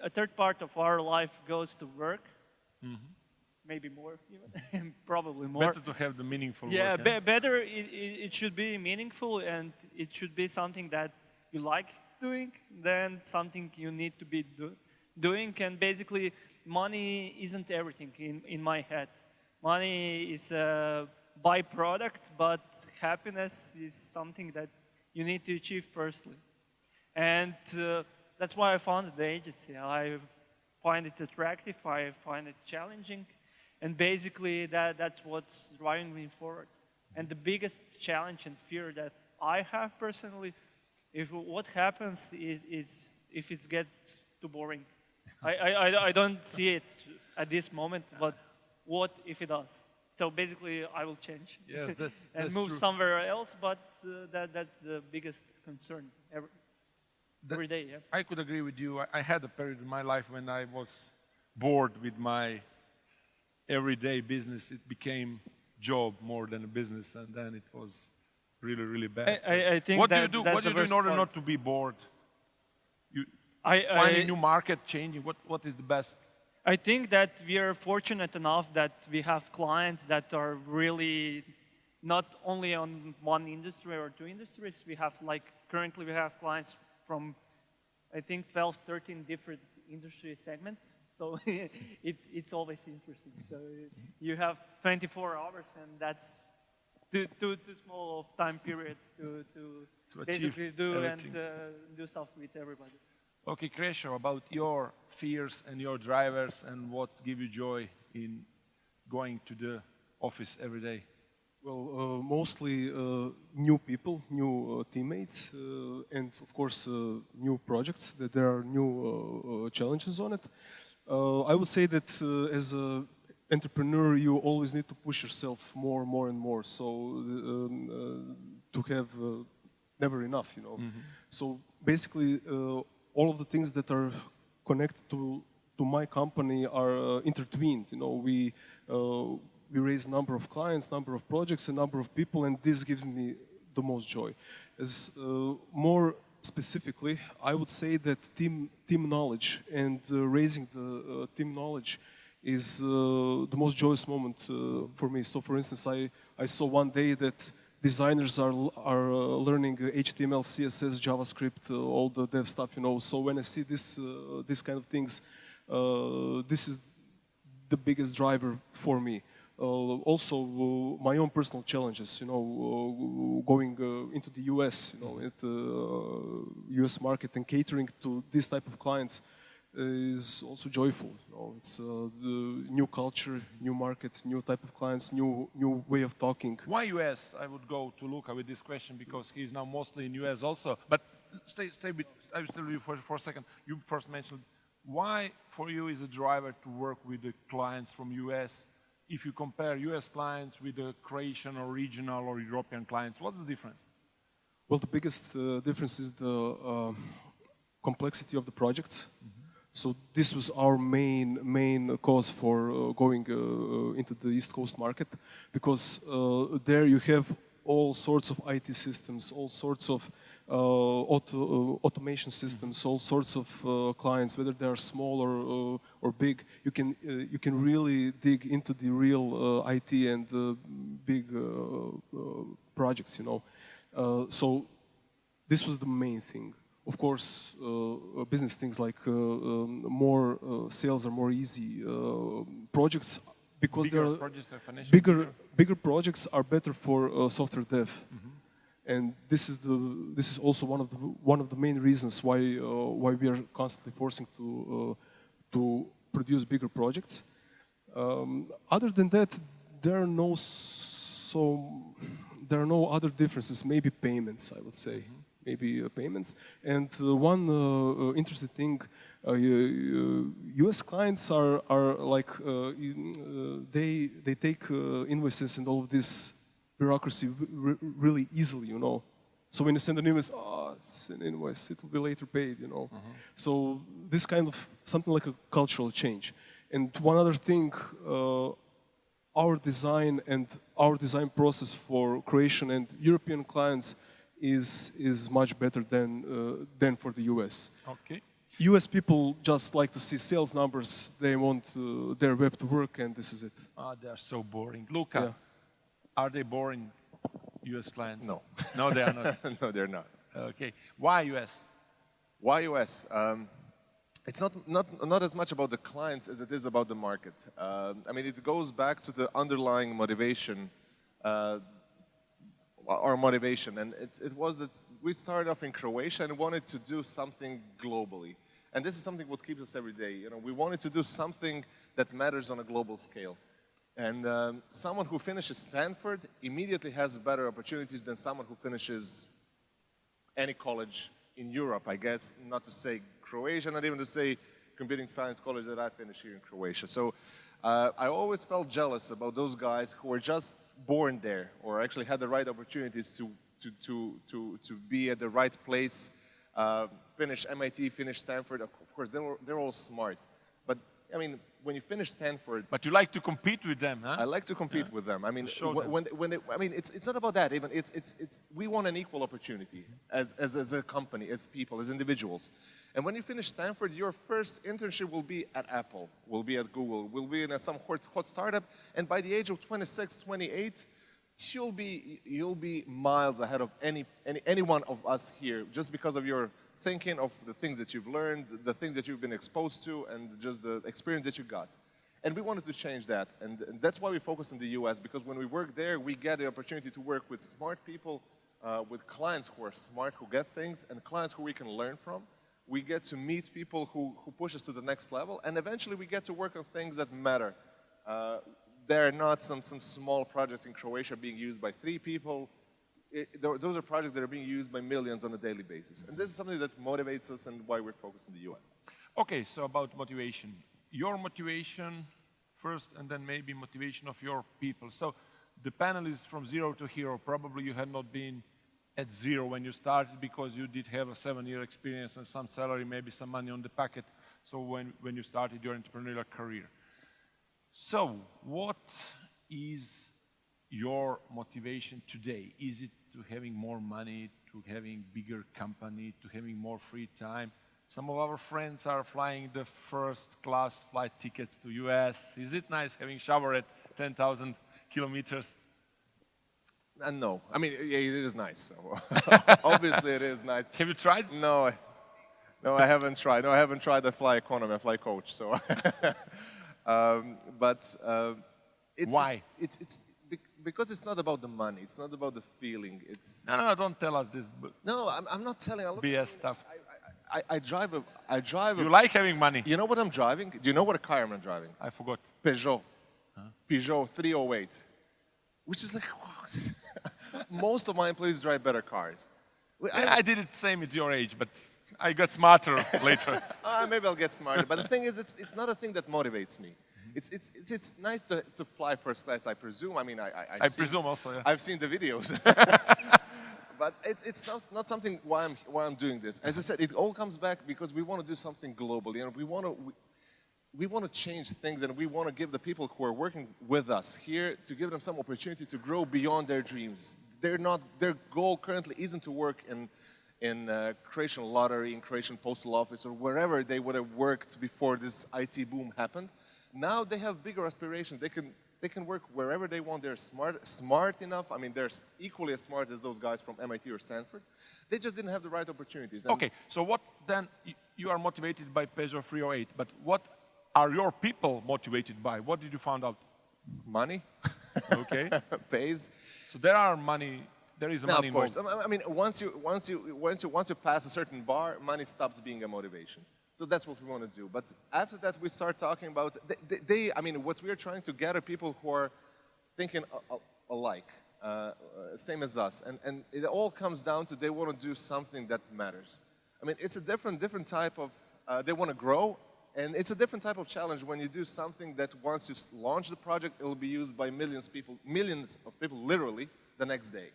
a third part of our life goes to work. Maybe more even, probably more. Better to have the meaningful yeah, work. Yeah, better it should be meaningful, and it should be something that you like doing than something you need to be doing. And basically, money isn't everything in my head. Money is a byproduct, but happiness is something that you need to achieve firstly. And that's why I founded the agency. I find it attractive, I find it challenging, and basically that's what's driving me forward. And the biggest challenge and fear that I have personally, what happens is if it gets too boring. I don't see it at this moment, but what if it does? So basically I will change. yes, that's and move true. somewhere else, but that's the biggest concern every day. Yeah. I could agree with you. I had a period in my life when I was bored with my everyday business. It became job more than a business, and then it was really, really bad. I think what that do you do? that's What do the you do in worst order part. not to be bored? Finding new market, changing. What is the best? I think that we are fortunate enough that we have clients that are really not only on one industry or two industries. We have currently we have clients from I think 12, 13 different industry segments. So it's always interesting. So you have 24 hours, and that's too small of time period to basically do everything. and do stuff with everybody. Okay, Krešo, about your fears and your drivers and what give you joy in going to the office every day. Well, mostly new people, new teammates, and of course new projects, that there are new challenges on it. I would say that as an entrepreneur, you always need to push yourself more and more, so to have never enough, you know. So basically, all of the things that are connected to my company are intertwined. You know, we raise a number of clients, number of projects, a number of people, and this gives me the most joy. As more specifically, I would say that team knowledge and raising the team knowledge is the most joyous moment for me. So, for instance, I saw one day that designers are learning HTML, CSS, JavaScript, all the dev stuff, you know. So when I see this kind of things, this is the biggest driver for me. Also, my own personal challenges, you know, going into the US, you know, at the US market and catering to this type of clients is also joyful. You know, it's the new culture, new market, new type of clients, new way of talking. Why US? I would go to Luka with this question because he's now mostly in US also. But stay with, I will still with you for a second. You first mentioned why for you is a driver to work with the clients from US. If you compare US clients with the Croatian or regional or European clients, what's the difference? Well, the biggest difference is the complexity of the project. So this was our main cause for going into the East Coast market, because there you have all sorts of IT systems, all sorts of automation systems, all sorts of clients, whether they are small or big. You can really dig into the real IT and big projects, you know. So this was the main thing. Of course, business things like more sales are more easy. Projects, because bigger projects are better for software dev, and this is also one of the main reasons why we are constantly forcing to produce bigger projects. Other than that, there are no other differences. Maybe payments, I would say. Maybe payments. And one interesting thing, US clients are like, they take invoices and all of this bureaucracy really easily, you know. So when you send an invoice, oh, it's an invoice, it will be later paid, you know. So this kind of, something like a cultural change. And one other thing, our design and our design process for Croatian and European clients is much better than for the US. Okay. US people just like to see sales numbers. They want their web to work, and this is it. Ah, they are so boring. Luka, Yeah. are they boring, US clients? No. No, they are not. No, they're not. Okay. Why US? Why US? It's not as much about the clients as it is about the market. I mean, it goes back to the underlying motivation, our motivation. And it was that we started off in Croatia and wanted to do something globally. And this is something what keeps us every day. You know, we wanted to do something that matters on a global scale. And someone who finishes Stanford immediately has better opportunities than someone who finishes any college in Europe, I guess, not to say Croatia, not even to say computing science college that I finished here in Croatia. So I always felt jealous about those guys who were just born there or actually had the right opportunities to be at the right place, finish MIT, finish Stanford. Of course, they're all smart. But, I mean, when you finish Stanford... But you like to compete with them, huh? I like to compete with them. I mean, it's not about that even. We want an equal opportunity as a company, as people, as individuals. And when you finish Stanford, your first internship will be at Apple, will be at Google, will be in some hot startup. And by the age of 26, 28, you'll be miles ahead of any one of us here, just because of your thinking of the things that you've learned, the things that you've been exposed to, and just the experience that you got. And we wanted to change that. And that's why we focus on the US, because when we work there, we get the opportunity to work with smart people, with clients who are smart, who get things, and clients who we can learn from. We get to meet people who push us to the next level, and eventually we get to work on things that matter. There are not some small projects in Croatia being used by 3 people. Those are projects that are being used by millions on a daily basis. And this is something that motivates us and why we're focused on the US. Okay, so about motivation. Your motivation first, and then maybe motivation of your people. So the panel is from 0 to hero. Probably you had not been at 0 when you started because you did have a 7-year experience and some salary, maybe some money on the pocket. So when you started your entrepreneurial career. So what is your motivation today? Is it to having more money, to having bigger company, to having more free time? Some of our friends are flying the first class flight tickets to US. Is it nice having shower at 10,000 kilometers? No. I mean, yeah, it is nice. Obviously, it is nice. Have you tried? No, I haven't tried. No, I haven't tried the fly economy, I fly coach. So, it's, why? It's because it's not about the money. It's not about the feeling. It's No, don't tell us this. no. I'm not telling. BS stuff. I drive a. You like having money? You know what I'm driving? Do you know what a car I'm driving? I forgot. Peugeot 308, which is like most of my employees drive better cars. I did it same at your age, but I got smarter later. Maybe I'll get smarter. But the thing is, it's not a thing that motivates me. It's nice to fly first class, I presume. I mean, I presume also, yeah. I've seen the videos. But it's not something why I'm doing this. As I said, it all comes back because we want to do something global. You know, we want to change things, and we want to give the people who are working with us here to give them some opportunity to grow beyond their dreams. Their goal currently isn't to work in Croatian lottery, in Croatian postal office, or wherever they would have worked before this IT boom happened. Now they have bigger aspirations. They can work wherever they want. They're smart enough. I mean, they're equally as smart as those guys from MIT or Stanford. They just didn't have the right opportunities. And okay, so what then, you are motivated by Peugeot 308, but what are your people motivated by? What did you find out? Money. Okay. Pays. So there is money of course. involved. I mean, once you pass a certain bar, money stops being a motivation. So that's what we want to do. But after that, we start talking about, I mean, what we are trying to gather people who are thinking alike, same as us. And it all comes down to they want to do something that matters. I mean, it's a different type of, they want to grow. And it's a different type of challenge when you do something that once you launch the project, it will be used by millions of people literally the next day.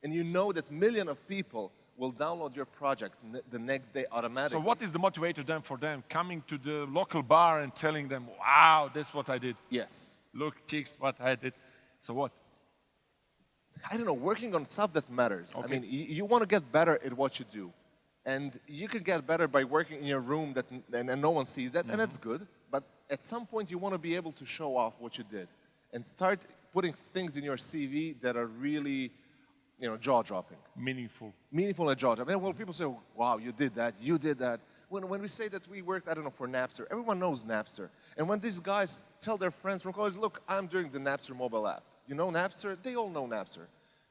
And you know that millions of people will download your project the next day automatically. So what is the motivator then for them? Coming to the local bar and telling them, wow, that's what I did. Yes. Look, chicks, what I did. So what? I don't know, working on stuff that matters. Okay. I mean, you want to get better at what you do. And you can get better by working in your room and no one sees that, and that's good. But at some point, you want to be able to show off what you did and start putting things in your CV that are really, jaw-dropping. Meaningful. Meaningful and jaw-dropping. Well, people say, wow, you did that, you did that. When we say that we worked, I don't know, for Napster, everyone knows Napster. And when these guys tell their friends from college, look, I'm doing the Napster mobile app. You know Napster? They all know Napster.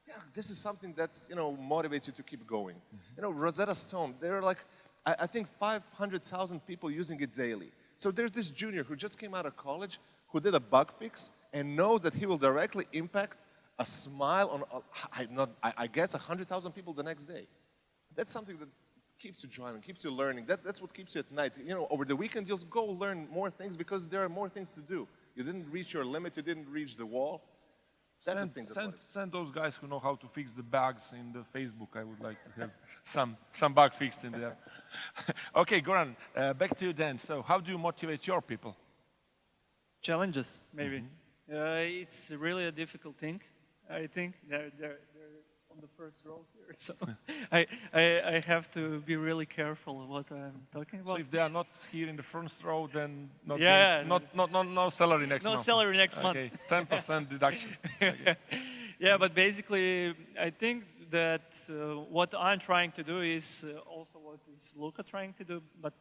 Yeah, this is something that's, motivates you to keep going. Rosetta Stone, there are like, I think 500,000 people using it daily. So there's this junior who just came out of college, who did a bug fix, and knows that he will directly impact a smile on, I guess, 100,000 people the next day. That's something that keeps you driving, keeps you learning. That's what keeps you at night. Over the weekend, you'll go learn more things because there are more things to do. You didn't reach your limit, you didn't reach the wall. Send those guys who know how to fix the bugs in the Facebook. I would like to have some bug fixed in there. Okay, Goran, back to you then. So how do you motivate your people? Challenges, maybe. It's really a difficult thing. I think they're on the first row here, so I have to be really careful what I'm talking about. So if they are not here in the first row, then no salary next month. No salary next month. Okay, 10% deduction. Okay. Yeah, but basically, I think that what I'm trying to do is also what is Luka trying to do, but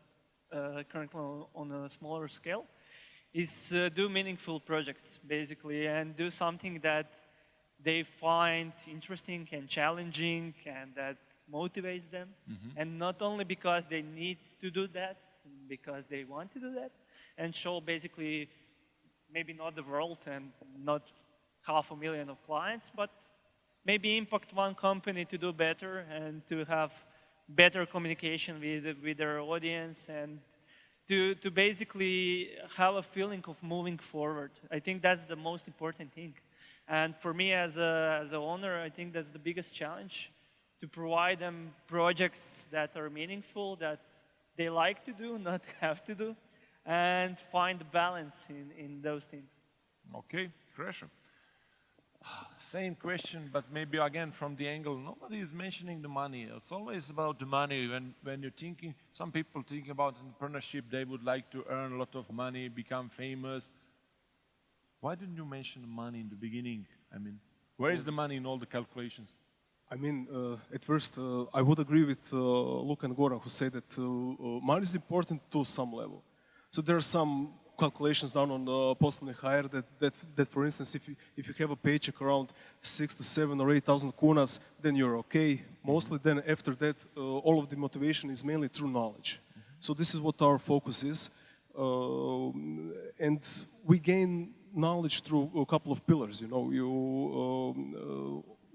currently on a smaller scale, is do meaningful projects, basically, and do something that they find interesting and challenging and that motivates them. And not only because they need to do that, because they want to do that, and show basically maybe not the world and not 500,000 of clients, but maybe impact one company to do better and to have better communication with their audience and to basically have a feeling of moving forward. I think that's the most important thing. And for me as an owner, I think that's the biggest challenge, to provide them projects that are meaningful, that they like to do, not have to do, and find balance in those things. Okay, Krešimir. Same question, but maybe again from the angle, nobody is mentioning the money. It's always about the money. When you're thinking, some people think about entrepreneurship, they would like to earn a lot of money, become famous. Why didn't you mention the money in the beginning? I mean, where is the money in all the calculations? I mean, at first, I would agree with Luka and Goran, who say that money is important to some level. So there are some calculations done on the poslovni hire that for instance, if you have a paycheck around 6 to 7 or 8,000 kunas, then you're okay. Mostly then after that, all of the motivation is mainly through knowledge. So this is what our focus is. And we gain knowledge through a couple of pillars.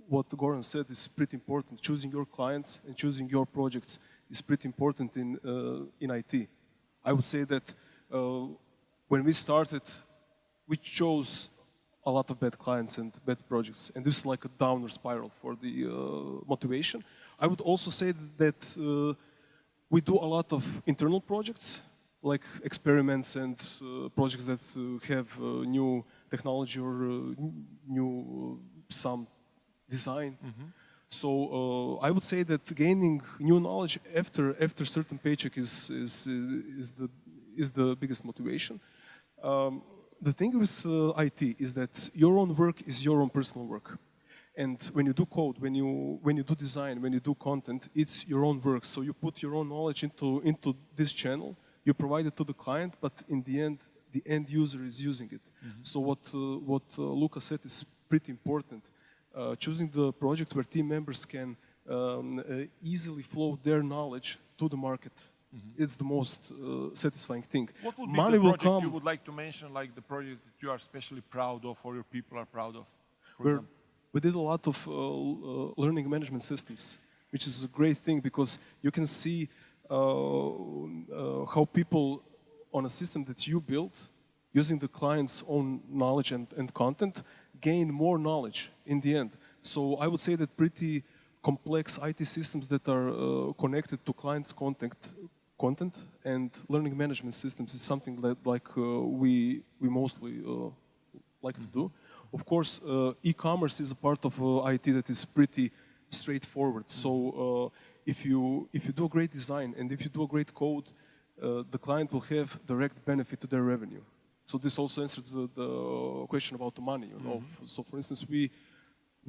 What Goran said is pretty important. Choosing your clients and choosing your projects is pretty important in IT. I would say that when we started, we chose a lot of bad clients and bad projects, and this is like a downward spiral for the motivation. I would also say that we do a lot of internal projects, like experiments and projects that have new technology or new some design. So I would say that gaining new knowledge after certain paycheck is the biggest motivation. The thing with IT is that your own work is your own personal work. And when you do code, when you do design, when you do content, it's your own work. So you put your own knowledge into this channel, you provide it to the client, but in the end user is using it. So what Luka said is pretty important. Choosing the project where team members can easily flow their knowledge to the market. It's the most satisfying thing. What would be Money the will project come. you would like to mention, like the project that you are especially proud of or your people are proud of? We did a lot of learning management systems, which is a great thing because you can see how people on a system that you built, using the client's own knowledge and content, gain more knowledge in the end. So I would say that pretty complex IT systems that are connected to clients' content and learning management systems is something that we mostly like to do. Of course, e-commerce is a part of IT that is pretty straightforward. So if you do a great design and if you do a great code, the client will have direct benefit to their revenue. So this also answers the question about the money. You know? So for instance, we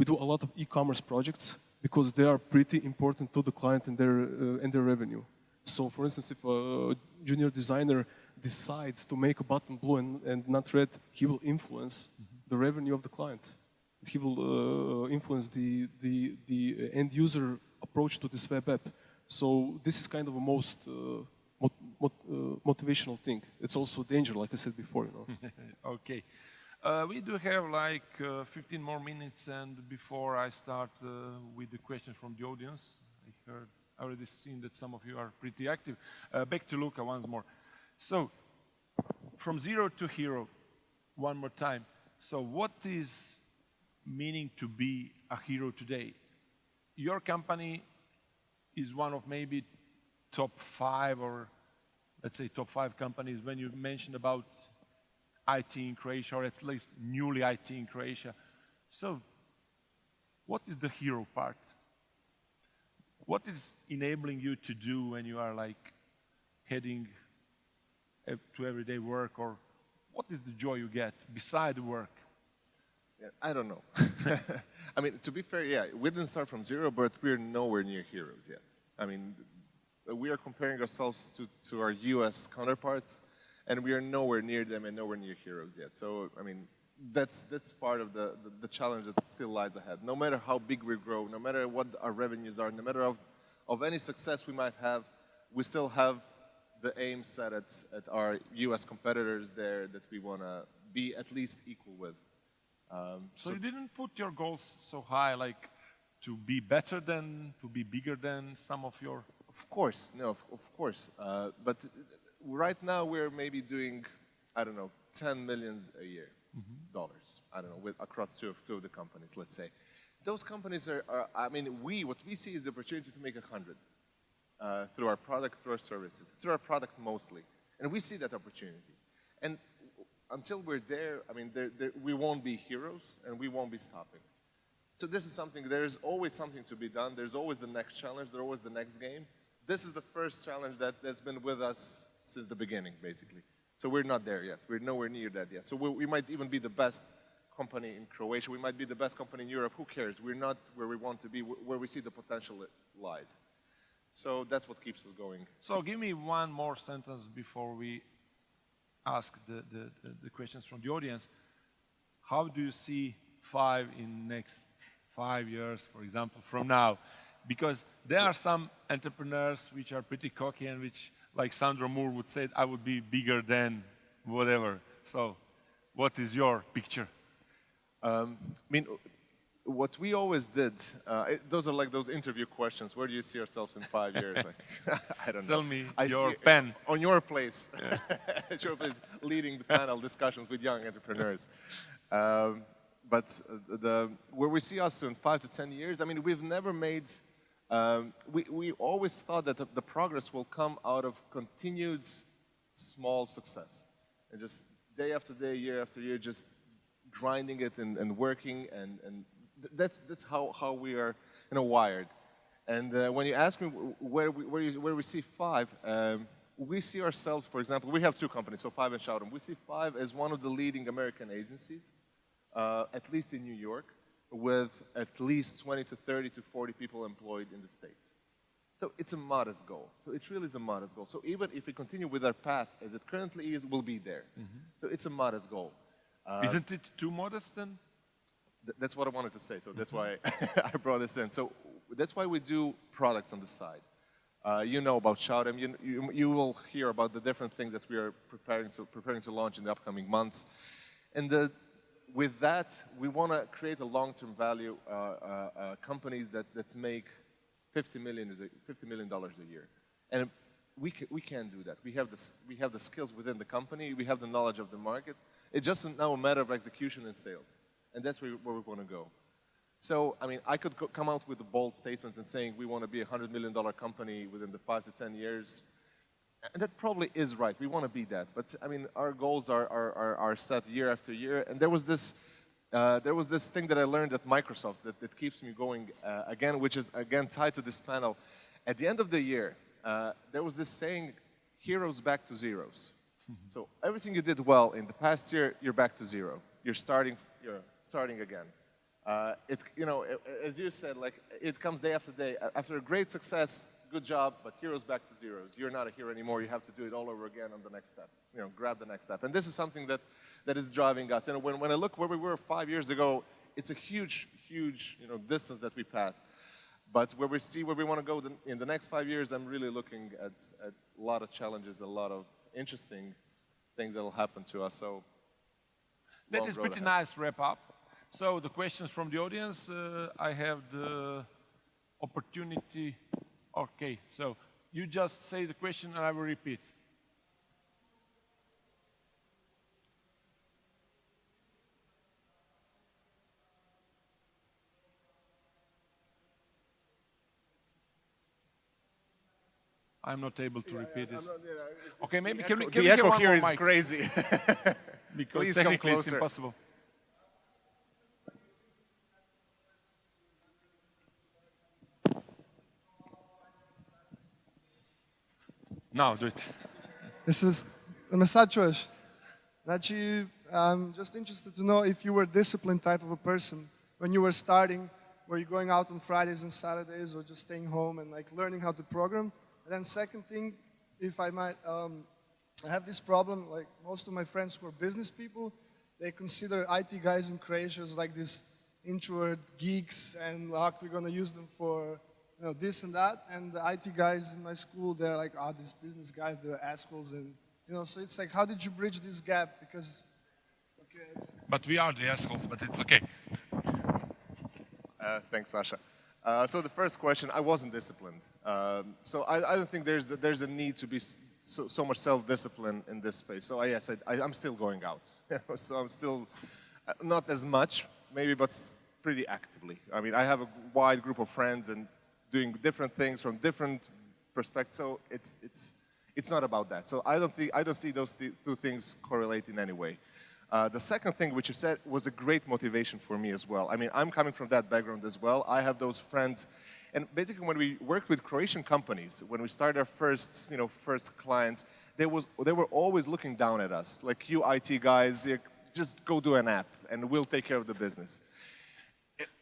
do a lot of e-commerce projects because they are pretty important to the client and their revenue. So for instance, if a junior designer decides to make a button blue and not red, he will influence the revenue of the client. He will influence the end user approach to this web app. So this is kind of a most motivational thing. It's also danger, like I said before, you know. Okay. We do have like 15 more minutes, and before I start with the questions from the audience, I already seen that some of you are pretty active. Back to Luka once more. So, from zero to hero, one more time. So what is meaning to be a hero today? Your company is one of maybe top 5, or let's say top 5 companies when you mentioned about IT in Croatia, or at least newly IT in Croatia. So what is the hero part? What is enabling you to do when you are like heading to everyday work, or what is the joy you get beside work? Yeah, I don't know. I mean, to be fair, yeah, we didn't start from zero, but we're nowhere near heroes yet. I mean, we are comparing ourselves to our US counterparts, and we are nowhere near them and nowhere near heroes yet. So, I mean, that's part of the challenge that still lies ahead. No matter how big we grow, no matter what our revenues are, no matter of any success we might have, we still have the aim set at our US competitors there that we want to be at least equal with. So you didn't put your goals so high, like to be better than, to be bigger than some of your... Of course, no, of course. But right now we're maybe doing, I don't know, 10 millions a year, dollars. I don't know, across two of the companies, let's say. Those companies are I mean, what we see is the opportunity to make 100 through our product, through our services, through our product mostly. And we see that opportunity. And until we're there, I mean, we won't be heroes and we won't be stopping. So this is something, there's always something to be done. There's always the next challenge. There's always the next game. This is the first challenge that's been with us since the beginning, basically. So we're not there yet. We're nowhere near that yet. So we might even be the best company in Croatia. We might be the best company in Europe. Who cares? We're not where we want to be, where we see the potential lies. So that's what keeps us going. So give me one more sentence before we ask the questions from the audience. How do you see 5 in next 5 years, for example, from now? Because there are some entrepreneurs which are pretty cocky and which, like Sandro Moore would say, I would be bigger than whatever. So what is your picture? I mean, what we always did, those are like those interview questions. Where do you see yourselves in 5 years? Like, I don't know. Tell me your pen. On your place. Yeah. At your place, leading the panel discussions with young entrepreneurs. But where we see us in 5 to 10 years, I mean, we've never made, we always thought that the progress will come out of continued small success. And just day after day, year after year, just grinding it and working, and that's how we are, you know, wired. And when you ask me where we see 5, we see ourselves, for example, we have 2 companies, so 5 and Shoutem. We see 5 as one of the leading American agencies, at least in New York, with at least 20 to 30 to 40 people employed in the States. So it's a modest goal. So it really is a modest goal. So even if we continue with our path as it currently is, we'll be there. So it's a modest goal. Isn't it too modest then? That's what I wanted to say, so that's why I brought this in. So that's why we do products on the side. You know about Shoutem. You will hear about the different things that we are preparing to launch in the upcoming months. And with that, we want to create a long-term value companies that make $50 million a year. And we can do that. We have the skills within the company. We have the knowledge of the market. It's just now a matter of execution and sales. And that's where we want to go. So, I mean, I could come out with the bold statements and saying we want to be a $100 million company within the 5 to 10 years. And that probably is right. We want to be that. But, I mean, our goals are set year after year. And there was this thing that I learned at Microsoft that keeps me going again, which is, again, tied to this panel. at the end of the year, there was this saying, heroes back to zeros. So everything you did well in the past year, you're back to zero. You're starting again. As you said, like, it comes day after day. After a great success, good job, but heroes back to zeros. You're not a hero anymore. You have to do it all over again on the next step. Grab the next step. And this is something that is driving us. And when I look where we were 5 years ago, it's a huge, huge, distance that we passed. But where we see where we want to go in the next 5 years, I'm really looking at a lot of challenges, a lot of interesting things that will happen to us. So that is pretty nice wrap up. So the questions from the audience, I have the opportunity. Okay, so you just say the question and I will repeat. I'm not able to repeat this. Okay, maybe can we the hear echo one here more is mic? crazy. Because Please come technically it's closer. impossible. Now do it. Me sad čuješ? Znači, I'm just interested to know if you were a disciplined type of a person when you were starting. Were you going out on Fridays and Saturdays or just staying home and like learning how to program? And then second thing, if I might, I have this problem, like most of my friends who are business people, they consider IT guys in Croatia as like this introvert geeks and like we're gonna use them for this and that. And the IT guys in my school, they're like, these business guys, they're assholes. And so it's like, how did you bridge this gap? Because, okay. But we are the assholes, but it's okay. Thanks, Sasha. So the first question, I wasn't disciplined. So I don't think there's a need to be so much self-discipline in this space. So yes, I'm still going out. So I'm still, not as much, maybe, but pretty actively. I mean, I have a wide group of friends and doing different things from different perspectives. So it's not about that. So I don't see those two things correlate in any way. The second thing which you said was a great motivation for me as well. I mean, I'm coming from that background as well. I have those friends. And basically when we worked with Croatian companies, when we started our first clients, they were always looking down at us. Like, you IT guys, just go do an app and we'll take care of the business.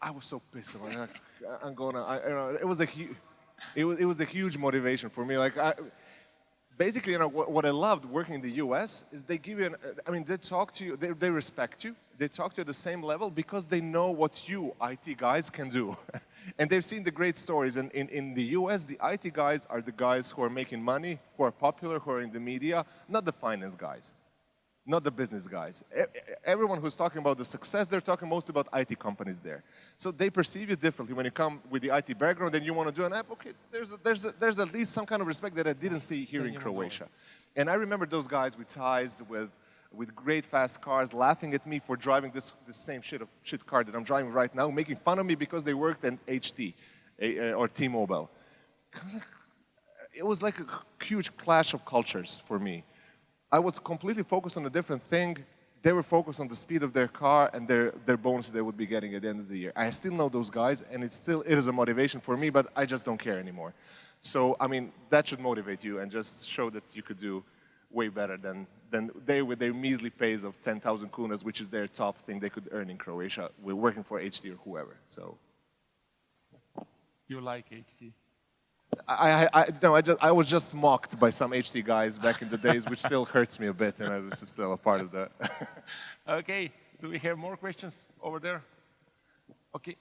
I was so pissed about it. It was a huge motivation for me. Like, basically, what I loved working in the US is they give you they talk to you, they respect you, they talk to you at the same level because they know what you IT guys can do. And they've seen the great stories. And in the US, the IT guys are the guys who are making money, who are popular, who are in the media, not the finance guys, not the business guys. Everyone who's talking about the success, they're talking mostly about IT companies there. So they perceive you differently. When you come with the IT background and you want to do an app, okay, there's at least some kind of respect that I didn't see here in Croatia. And I remember those guys with ties, with great fast cars, laughing at me for driving this same shit car that I'm driving right now, making fun of me because they worked in HT or T-Mobile. It was like a huge clash of cultures for me. I was completely focused on a different thing. They were focused on the speed of their car and their bonus they would be getting at the end of the year. I still know those guys, and it is a motivation for me, but I just don't care anymore. So, I mean, that should motivate you and just show that you could do way better than they with their measly pays of 10,000 kunas, which is their top thing they could earn in Croatia. We're working for HT or whoever, so. You like HT? I was just mocked by some HT guys back in the days, which still hurts me a bit, and this is still a part of that. Okay, do we have more questions over there? Okay.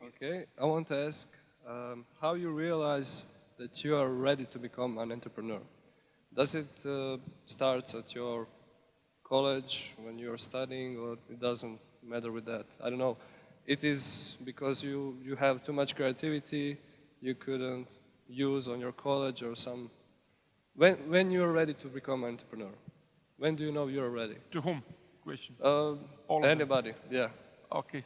Okay, I want to ask how you realize that you are ready to become an entrepreneur. Does it start at your college when you're studying, or it doesn't matter with that? I don't know. It is because you have too much creativity you couldn't use on your college or some. When you're ready to become an entrepreneur, when do you know you're ready? To whom? Question. Anybody, yeah. Okay.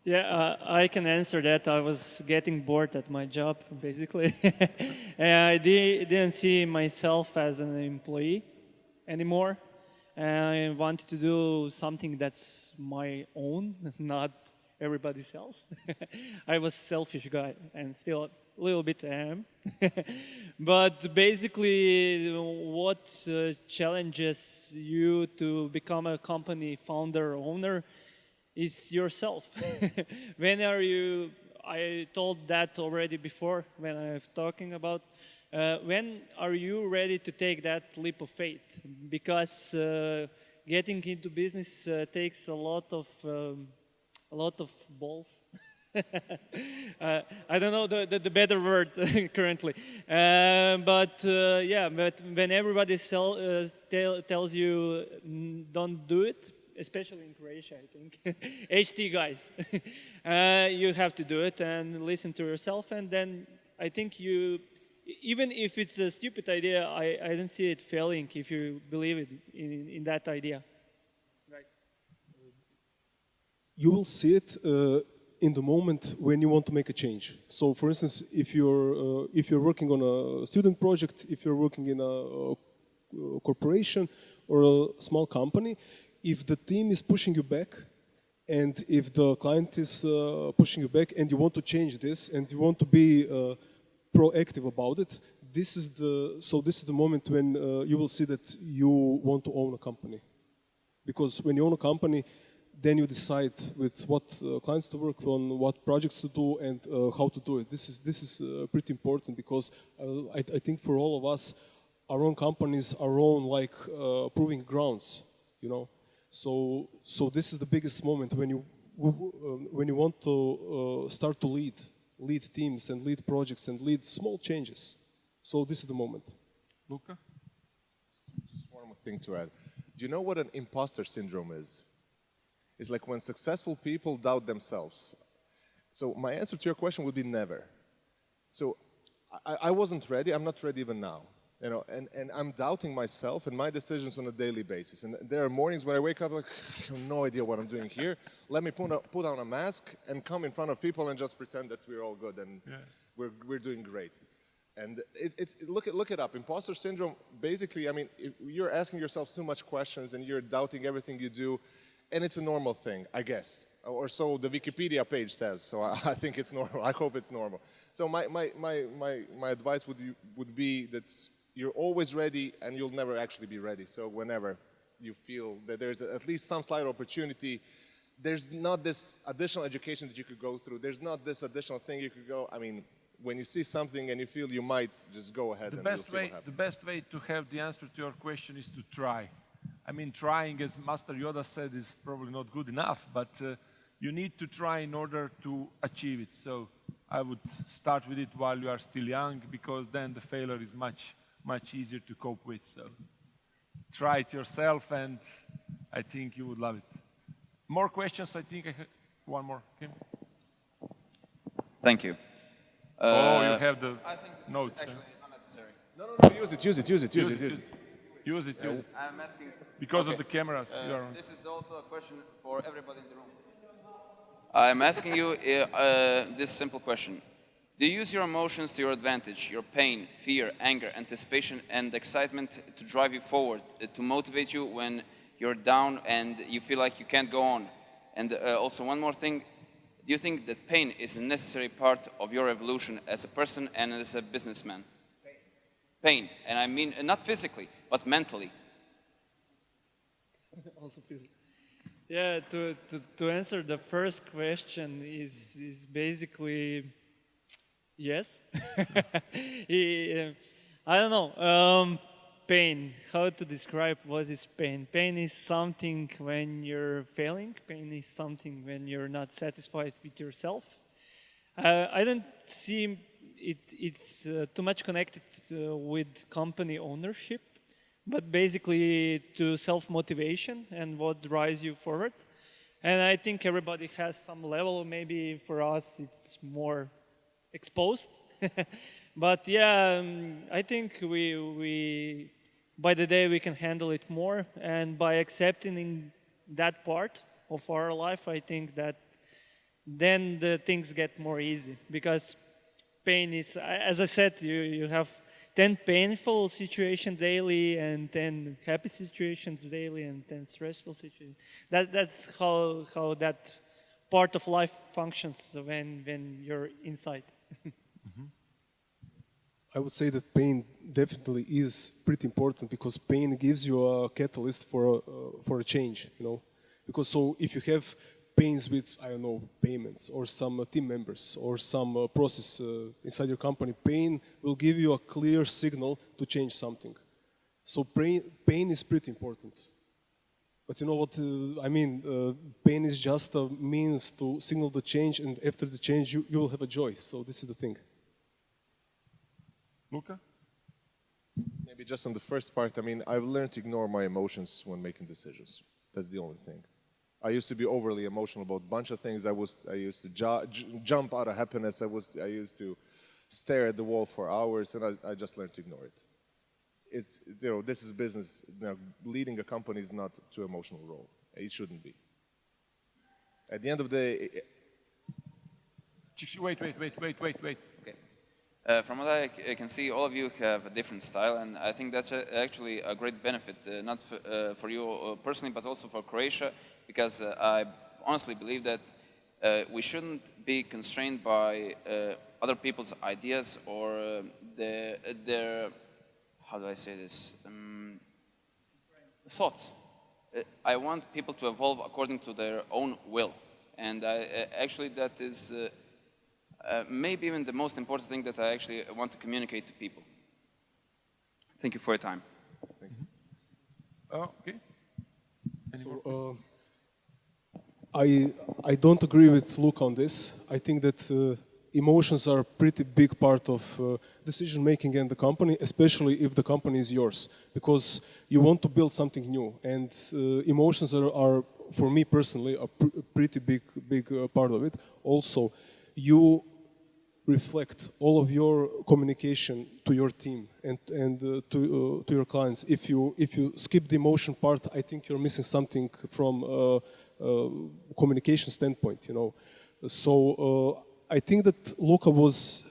Yeah, I can answer that. I was getting bored at my job, basically. I didn't see myself as an employee anymore. I wanted to do something that's my own, not everybody else. I was a selfish guy, and still a little bit am. But basically, what challenges you to become a company founder, owner, is yourself. When are you, I told that already before when I was talking about, when are you ready to take that leap of faith? Because getting into business takes a lot of balls. I don't know the better word currently. But when everybody tells you don't do it, especially in Croatia, I think, HT guys, you have to do it and listen to yourself. And then I think even if it's a stupid idea, I don't see it failing if you believe in that idea. Guys. You will see it in the moment when you want to make a change. So, for instance, if you're working on a student project, if you're working in a corporation or a small company, if the team is pushing you back, and if the client is pushing you back, and you want to change this, and you want to be proactive about it, this is the moment when you will see that you want to own a company. Because when you own a company, then you decide with what clients to work on, what projects to do, and how to do it. This is pretty important, because I think for all of us, our own companies, our own proving grounds, you know. So this is the biggest moment when you want to start to lead teams and lead projects and lead small changes. So this is the moment. Luka? Just one more thing to add. Do you know what an impostor syndrome is? It's like when successful people doubt themselves. So my answer to your question would be never. So I wasn't ready. I'm not ready even now. You know, and I'm doubting myself and my decisions on a daily basis. And there are mornings when I wake up like, I have no idea what I'm doing here. Let me put on a mask and come in front of people and just pretend that we're all good and we're doing great. And look it up. Imposter syndrome, basically, I mean, you're asking yourself too much questions and you're doubting everything you do. And it's a normal thing, I guess. Or so the Wikipedia page says, so I think it's normal. I hope it's normal. So my advice would be that you're always ready and you'll never actually be ready. So whenever you feel that there's at least some slight opportunity, there's not this additional education that you could go through. There's not this additional thing you could go. I mean, when you see something and you feel you might, just go ahead and you'll see what happens. The best way to have the answer to your question is to try. I mean, trying, as Master Yoda said, is probably not good enough, but you need to try in order to achieve it. So I would start with it while you are still young, because then the failure is much easier to cope with. So try it yourself, and I think you would love it. More questions? I think I have one more. Kim? Thank you. You have the I think notes. Actually, not necessary. No, use it. Use it. I'm asking... Because of the cameras. This is also a question for everybody in the room. I'm asking you this simple question. Do you use your emotions to your advantage, your pain, fear, anger, anticipation, and excitement to drive you forward, to motivate you when you're down and you feel like you can't go on? And also one more thing, do you think that pain is a necessary part of your evolution as a person and as a businessman? Pain, and I mean not physically, but mentally. Also feel. Yeah, to answer the first question is basically yes. I don't know. Pain. How to describe what is pain? Pain is something when you're failing. Pain is something when you're not satisfied with yourself. I don't see it's too much connected with company ownership, but basically to self-motivation and what drives you forward. And I think everybody has some level. Maybe for us it's more exposed. But yeah, I think we by the day we can handle it more, and by accepting that part of our life, I think that then the things get more easy, because pain is, as I said, you have 10 painful situations daily and 10 happy situations daily and 10 stressful situations. That's how that part of life functions when you're inside. I would say that pain definitely is pretty important because pain gives you a catalyst for a change, you know. Because so if you have pains with, I don't know, payments or some team members or some process inside your company, pain will give you a clear signal to change something. So pain is pretty important. But you know what I mean? Pain is just a means to signal the change, and after the change, you will have a joy. So this is the thing. Luka? Maybe just on the first part, I mean, I've learned to ignore my emotions when making decisions. That's the only thing. I used to be overly emotional about a bunch of things. I used to jump out of happiness. I used to stare at the wall for hours, and I just learned to ignore it. It's, you know, this is business. You know, leading a company is not too emotional role. It shouldn't be. At the end of the day... Wait. Okay. From what I can see, all of you have a different style, and I think that's actually a great benefit, not for you personally, but also for Croatia, because I honestly believe that we shouldn't be constrained by other people's ideas or their how do I say this, thoughts. I want people to evolve according to their own will, and actually that is maybe even the most important thing that I actually want to communicate to people. Thank you for your time. Thank you. Oh, okay. So, I don't agree with Luka on this. I think that emotions are a pretty big part of decision making in the company, especially if the company is yours, because you want to build something new, and emotions are for me personally a pretty big part of it. Also, you reflect all of your communication to your team and to your clients. If you skip the emotion part, I think you're missing something from communication standpoint, you know. So I think that Luka was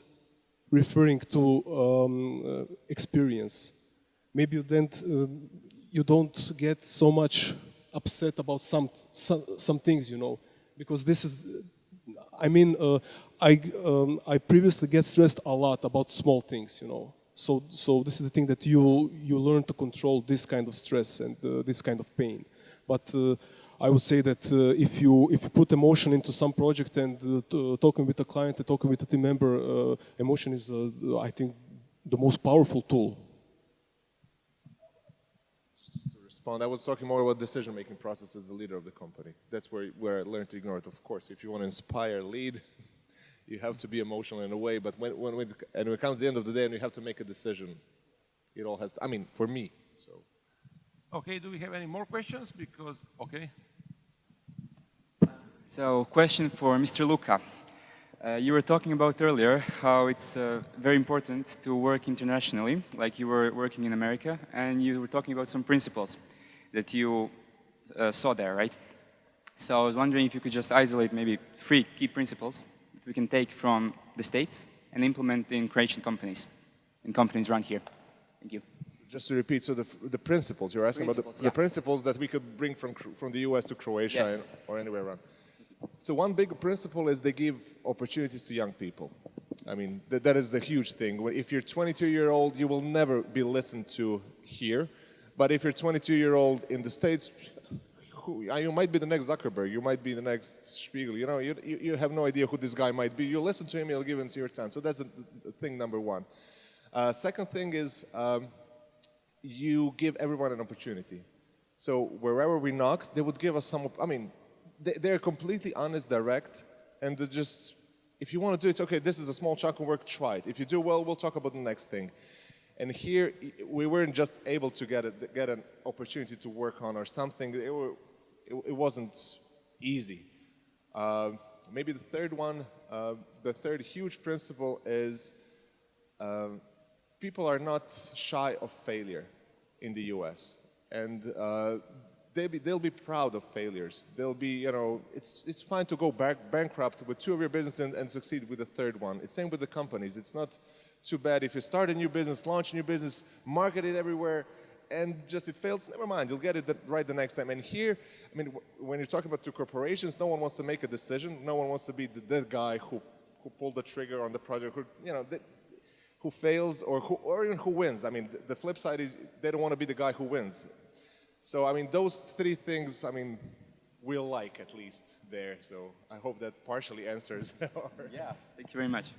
referring to experience. Maybe you don't get so much upset about some things, you know, because this is. I mean, I previously get stressed a lot about small things, you know. So this is the thing that you learn to control this kind of stress and this kind of pain. But I would say that if you put emotion into some project and talking with a client and talking with a team member, emotion is, I think, the most powerful tool. Just to respond, I was talking more about decision-making process as the leader of the company. That's where I learned to ignore it. Of course, if you want to inspire, lead, you have to be emotional in a way. But when it comes to the end of the day and you have to make a decision, it all has to, I mean, for me. So. Okay, do we have any more questions? Because, okay. So, question for Mr. Luka. You were talking about earlier how it's very important to work internationally, like you were working in America, and you were talking about some principles that you saw there, right? So I was wondering if you could just isolate maybe 3 key principles that we can take from the States and implement in Croatian companies, in companies run here. Thank you. Just to repeat, so the principles, you're asking about the principles that we could bring from the US to Croatia, yes, or anywhere around. So one big principle is they give opportunities to young people. I mean, that is the huge thing. If you're 22-year-old, you will never be listened to here. But if you're 22-year-old in the States, you might be the next Zuckerberg, you might be the next Spiegel, you know, you have no idea who this guy might be. You listen to him, you'll give him to your time. So that's thing number one. Second thing is you give everyone an opportunity. So wherever we knock, they would give us some, I mean, they're completely honest, direct, and they're just, if you want to do it, okay, this is a small chunk of work, try it. If you do well, we'll talk about the next thing. And here, we weren't just able to get an opportunity to work on or something. It wasn't easy. Maybe the third one, the third huge principle is people are not shy of failure in the US. And they'll be proud of failures. They'll be, you know, it's fine to go bankrupt with 2 of your business and succeed with the third one. It's same with the companies. It's not too bad. If you start a new business, launch a new business, market it everywhere, and just it fails, never mind, you'll get it right the next time. And here, I mean, when you're talking about two corporations, no one wants to make a decision. No one wants to be the guy who pulled the trigger on the project, who fails or even who wins. I mean, the flip side is they don't want to be the guy who wins. So, I mean, those three things, I mean, we'll like at least there. So I hope that partially answers. Yeah, thank you very much.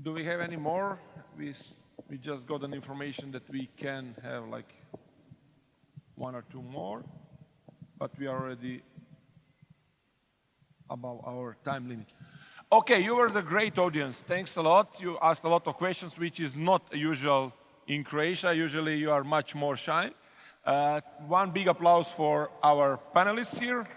Do we have any more? We just got an information that we can have like 1 or 2 more, but we are already above our time limit. Okay, you were the great audience. Thanks a lot. You asked a lot of questions, which is not usual in Croatia. Usually you are much more shy. One big applause for our panelists here.